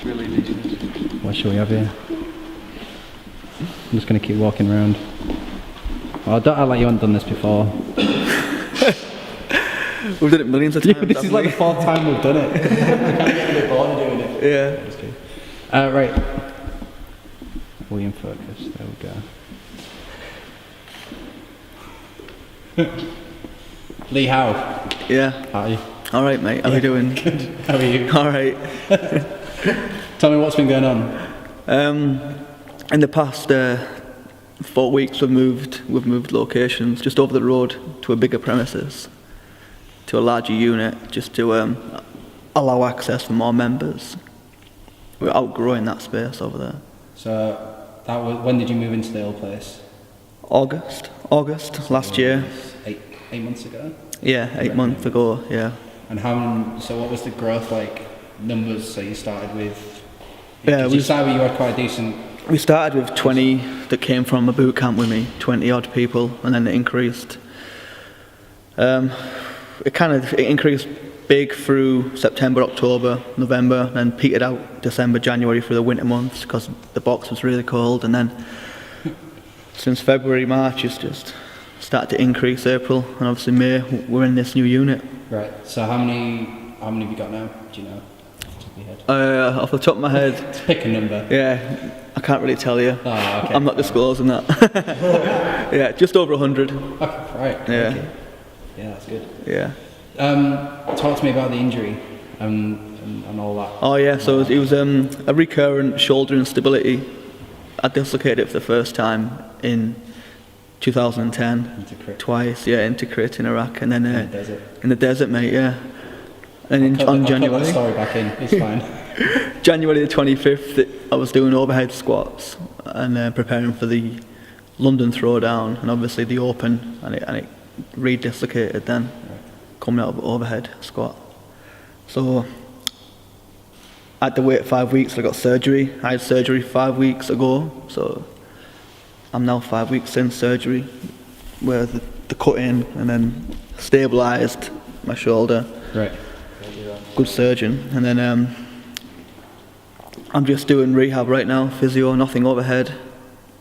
really decent. What shall we have here? I'm just going to keep walking around. Oh, don't act like you haven't done this before. We've done it millions of times. Yeah, this is like the 4th time we've done it. We can't get a bit bored of doing it. Yeah. Right. William focus. There we go. Lee Howe. Yeah. Hi. All right, mate. How are you doing? Good. How are you? All right. Tell me what's been going on. In the past 4 weeks, we've moved locations just over the road to a bigger premises, to a larger unit, just to allow access for more members. We're outgrowing that space over there. So that was, when did you move into the old place? August last year. 8 months ago. Yeah, 8 months ago. Yeah. And so what was the growth like? Numbers. So you started with. Yeah, you started with, you had quite a decent. We started with 20 that came from a boot camp with me, 20 odd people, and then it increased. It increased big through September, October, November, then petered out December, January for the winter months because the box was really cold, and then since February, March it's just started to increase. April, and obviously May, we're in this new unit. Right. So how many have you got now? Do you know? Off the top of my head, Let's pick a number. yeah, I can't really tell you. Oh, okay. I'm not disclosing that. Yeah, just over 100. Okay, right. Yeah. Okay. Yeah, that's good. Yeah. Talk to me about the injury and all that. Oh yeah, so it was a recurrent shoulder instability. I dislocated it for the first time in 2010. Twice, yeah, into Crete in Iraq, and then in the desert, mate, yeah. And on January. I'll cut that story back in. It's fine. January the 25th, I was doing overhead squats and preparing for the London throwdown, and obviously the open, and it re-dislocated then, coming out of overhead squat. So I had to wait 5 weeks. I got surgery. I had surgery 5 weeks ago, so I'm now 5 weeks since surgery, where the cut in and then stabilised my shoulder. Right. Good surgeon, and then I'm just doing rehab right now, physio, nothing overhead.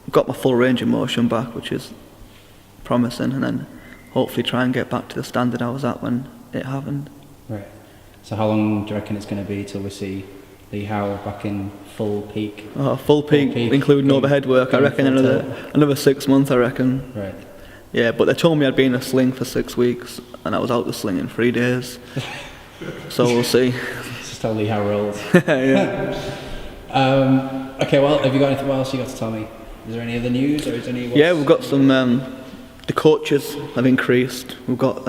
Got my full range of motion back, which is promising, and then hopefully try and get back to the standard I was at when it happened. Right. So how long do you reckon it's going to be till we see Lee Howe back in full peak? Oh, full peak, including overhead work. I reckon another 6 months. I reckon. Right. Yeah, but they told me I'd been in a sling for 6 weeks, and I was out the sling in 3 days. So we'll see. It's just how Lee Howe rolls. Yeah. Okay, well, have you got anything else you got to tell me? Is there any other news, or is there any? Yeah, we've got some. The coaches have increased. We've got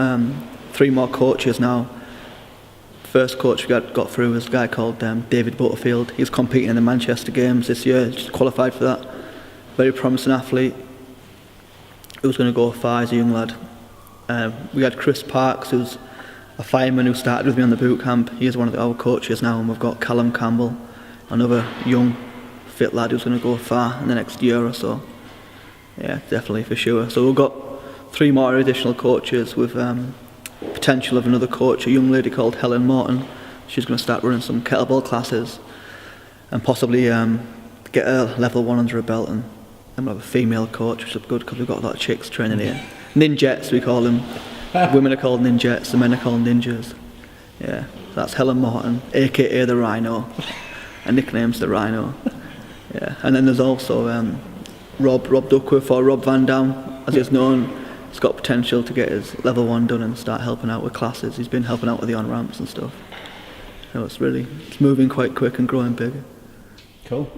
3 more coaches now. First coach we got through was a guy called David Butterfield. He's competing in the Manchester Games this year. Just qualified for that. Very promising athlete. Who was going to go far as a young lad. We had Chris Parks, who's a fireman who started with me on the boot camp. He's one of our coaches now, and we've got Callum Campbell, another young, fit lad who's going to go far in the next year or so. Yeah, definitely, for sure. So we've got 3 more additional coaches with potential of another coach, a young lady called Helen Morton. She's going to start running some kettlebell classes and possibly get a level 1 under her belt, and then we'll have a female coach, which is good because we've got a lot of chicks training here. Ninjets, we call them. Women are called ninjets, the men are called ninjas. Yeah, so that's Helen Morton, aka the Rhino. Her nickname's the Rhino. Yeah, and then there's also Rob Duckworth, or Rob Van Dam, as he's known. He's got potential to get his level 1 done and start helping out with classes. He's been helping out with the on-ramps and stuff. So it's moving quite quick and growing big. Cool.